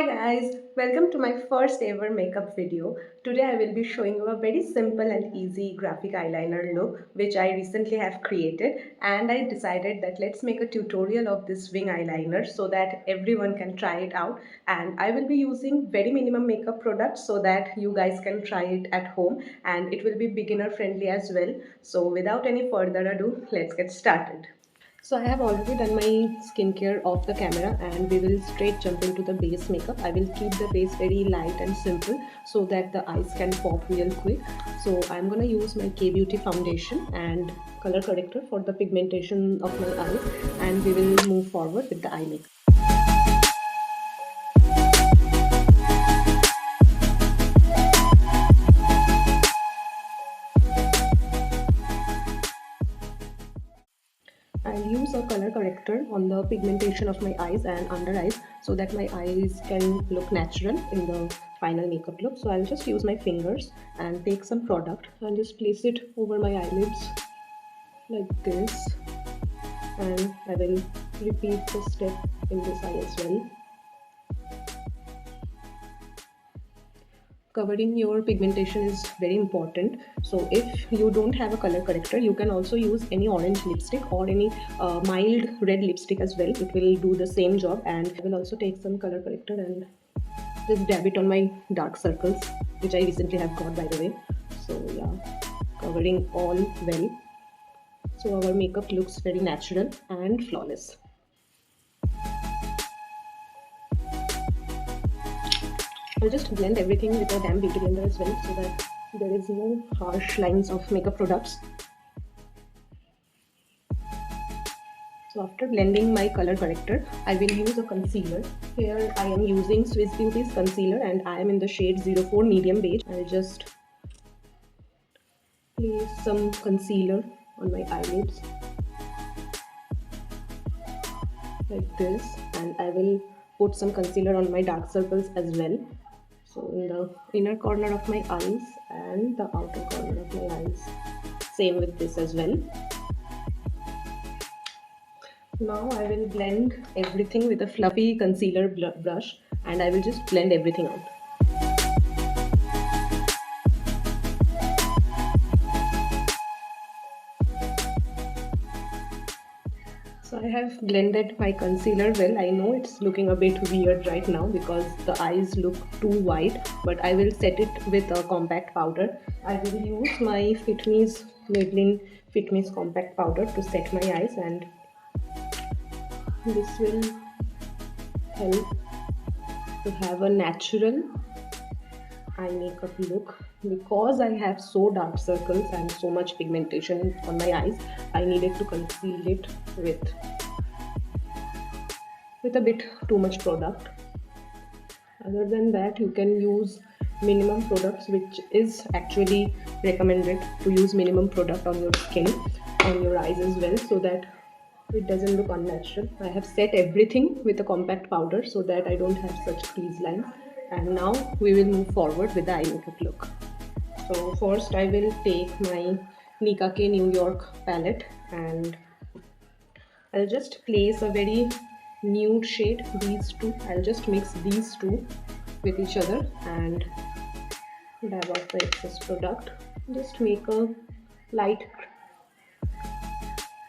Guys, welcome to my first ever makeup video. Today I will be showing you a very simple and easy graphic eyeliner look which I recently have created, and I decided that let's make a tutorial of this wing eyeliner so that everyone can try it out. And I will be using very minimum makeup products so that you guys can try it at home, and it will be beginner friendly as well. So without any further ado, let's get started. So I have already done my skincare off the camera, and we will straight jump into the base makeup. I will keep the base very light and simple so that the eyes can pop real quick. So I'm gonna use my K-Beauty foundation and color corrector for the pigmentation of my eyes, and we will move forward with the eye makeup. I'll use a color corrector on the pigmentation of my eyes and under eyes so that my eyes can look natural in the final makeup look. So I'll just use my fingers and take some product and just place it over my eyelids like this, and I will repeat the step in this eye as well. Covering your pigmentation is very important. So if you don't have a color corrector, you can also use any orange lipstick or any mild red lipstick as well. It will do the same job. And I will also take some color corrector and just dab it on my dark circles, which I recently have got, by the way. So yeah, covering all well, so our makeup looks very natural and flawless. I'll just blend everything with a damp beauty blender as well so that there is no harsh lines of makeup products. So after blending my color corrector, I will use a concealer. Here I am using Swiss Beauty's concealer and I am in the shade 04 medium beige. I'll just place some concealer on my eyelids like this, and I will put some concealer on my dark circles as well. So in the inner corner of my eyes and the outer corner of my eyes. Same with this as well. Now I will blend everything with a fluffy concealer brush, and I will just blend everything out. So I have blended my concealer well. I know it's looking a bit weird right now because the eyes look too white, but I will set it with a compact powder. I will use my Maybelline Fit Me compact powder to set my eyes, and this will help to have a natural eye makeup look. Because I have so dark circles and so much pigmentation on my eyes, I needed to conceal it with a bit too much product. Other than that, you can use minimum products, which is actually recommended to use minimum product on your skin, on your eyes as well, so that it doesn't look unnatural. I have set everything with a compact powder so that I don't have such crease lines. And now we will move forward with the eye makeup look. So first I will take my Nicka K New York palette, and I'll just place a very nude shade, these two. I'll just mix these two with each other and dab off the excess product. Just make a light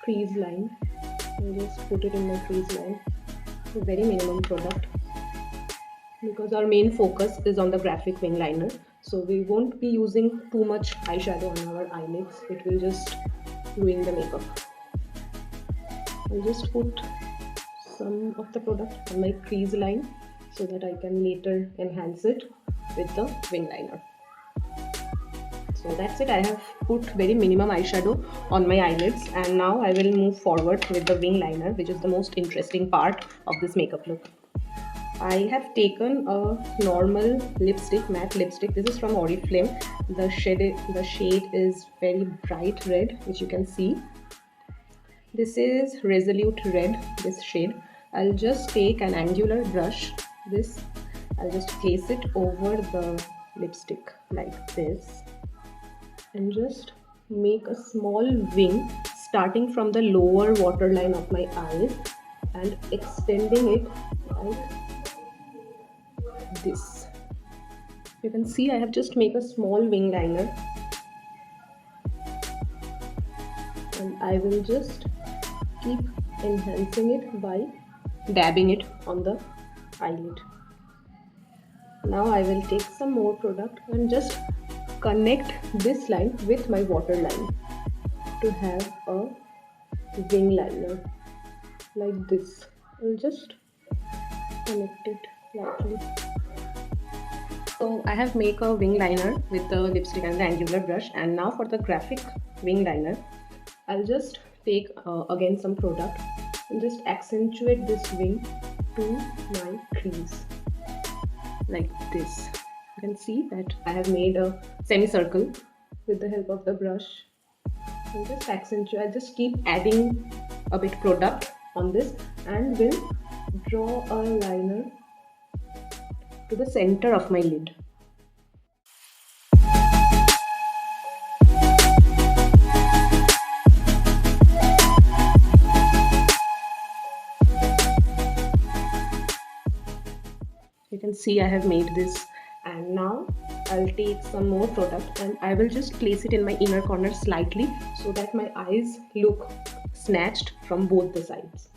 crease line. I'll just put it in my crease line with very minimum product, because our main focus is on the graphic wing liner. So we won't be using too much eyeshadow on our eyelids. It will just ruin the makeup. I'll just put some of the product on my crease line so that I can later enhance it with the wing liner. So that's it. I have put very minimum eyeshadow on my eyelids, and now I will move forward with the wing liner, which is the most interesting part of this makeup look. I have taken a normal lipstick, matte lipstick. This is from Oriflame. The shade is very bright red, which you can see. This is Resolute Red, this shade. I'll just take an angular brush. I'll just place it over the lipstick like this, and just make a small wing starting from the lower waterline of my eyes and extending it out this. You can see I have just made a small wing liner, and I will just keep enhancing it by dabbing it on the eyelid. Now I will take some more product and just connect this line with my waterline to have a wing liner like this. I'll just connect it lightly. So I have made a wing liner with the lipstick and the angular brush, and now for the graphic wing liner, I'll just take again some product and just accentuate this wing to my crease like this. You can see that I have made a semicircle with the help of the brush. And just accentuate, I'll just keep adding a bit product on this and will draw a liner to the center of my lid. You can see I have made this, and now I'll take some more product and I will just place it in my inner corner slightly so that my eyes look snatched from both the sides.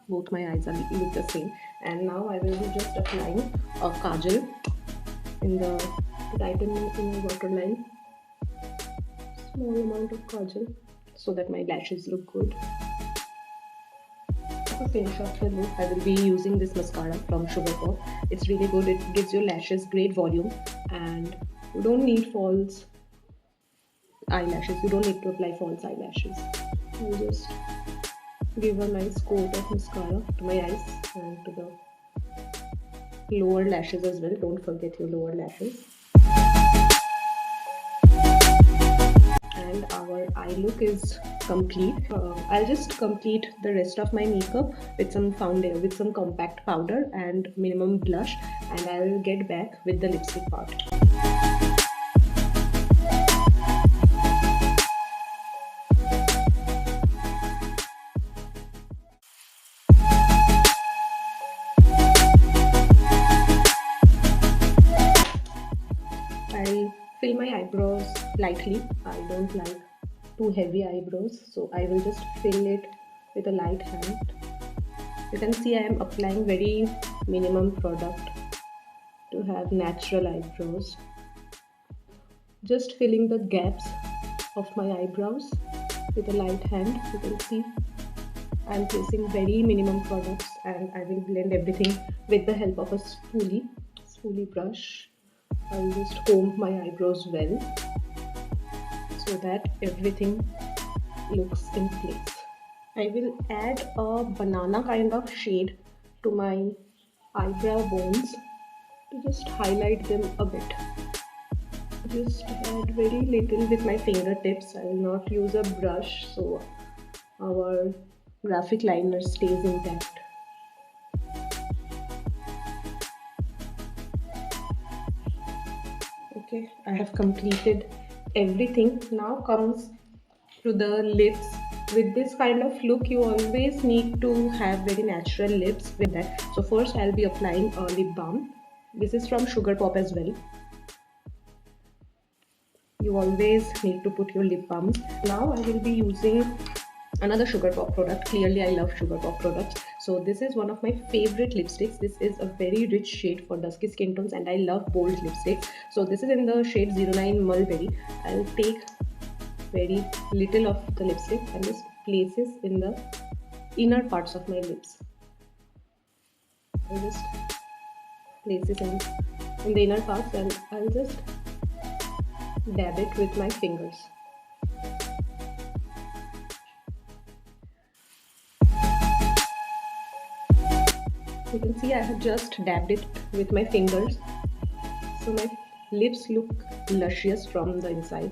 Both my eyes look the same, and now I will be just applying a kajal in the right in my waterline. Small amount of kajal so that my lashes look good. To finish off the look, I will be using this mascara from Sugarpop. It's really good. It gives your lashes great volume, and you don't need false eyelashes. You don't need to apply false eyelashes. I'll just give a nice coat of mascara to my eyes and to the lower lashes as well. Don't forget your lower lashes. And our eye look is complete. I'll just complete the rest of my makeup with some foundation, with some compact powder and minimum blush, and I'll get back with the lipstick part. I'll fill my eyebrows lightly. I don't like too heavy eyebrows, so I will just fill it with a light hand. You can see I am applying very minimum product to have natural eyebrows. Just filling the gaps of my eyebrows with a light hand. You can see I am placing very minimum products, and I will blend everything with the help of a spoolie brush. I'll just comb my eyebrows well so that everything looks in place. I will add a banana kind of shade to my eyebrow bones to just highlight them a bit. Just add very little with my fingertips. I will not use a brush so our graphic liner stays intact. Okay, I have completed everything. Now comes to the lips. With this kind of look, you always need to have very natural lips with that. So first I'll be applying a lip balm. This is from Sugarpop as well. You always need to put your lip balms. Now I will be using another Sugarpop product. Clearly I love Sugarpop products. So this is one of my favorite lipsticks. This is a very rich shade for dusky skin tones, and I love bold lipsticks. So this is in the shade 09 Mulberry. I'll take very little of the lipstick and just place it in the inner parts of my lips. I'll just place it in the inner parts, and I'll just dab it with my fingers. You can see I have just dabbed it with my fingers, so my lips look luscious from the inside.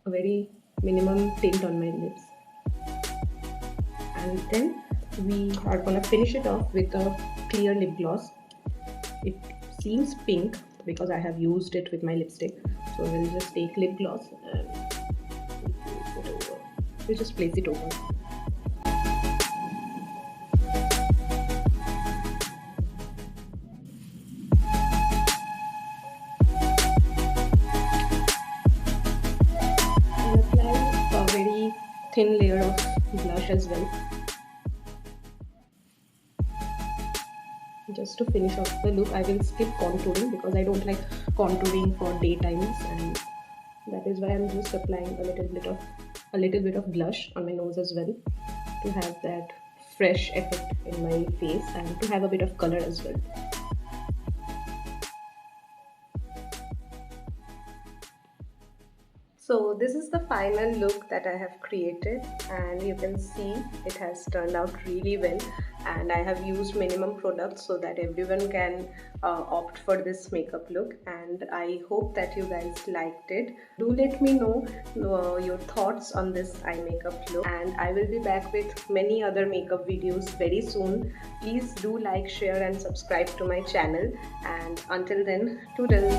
A very minimum tint on my lips, and then we are gonna finish it off with a clear lip gloss. It seems pink, because I have used it with my lipstick. So we'll just take lip gloss and put it over. We'll just place it over. And apply a very thin layer of blush as well, just to finish off the look. I will skip contouring because I don't like contouring for daytimes, and that is why I'm just applying a little bit of blush on my nose as well, to have that fresh effect in my face and to have a bit of color as well. So this is the final look that I have created, and you can see it has turned out really well, and I have used minimum products so that everyone can opt for this makeup look, and I hope that you guys liked it. Do let me know your thoughts on this eye makeup look, and I will be back with many other makeup videos very soon. Please do like, share and subscribe to my channel, and until then, toodles.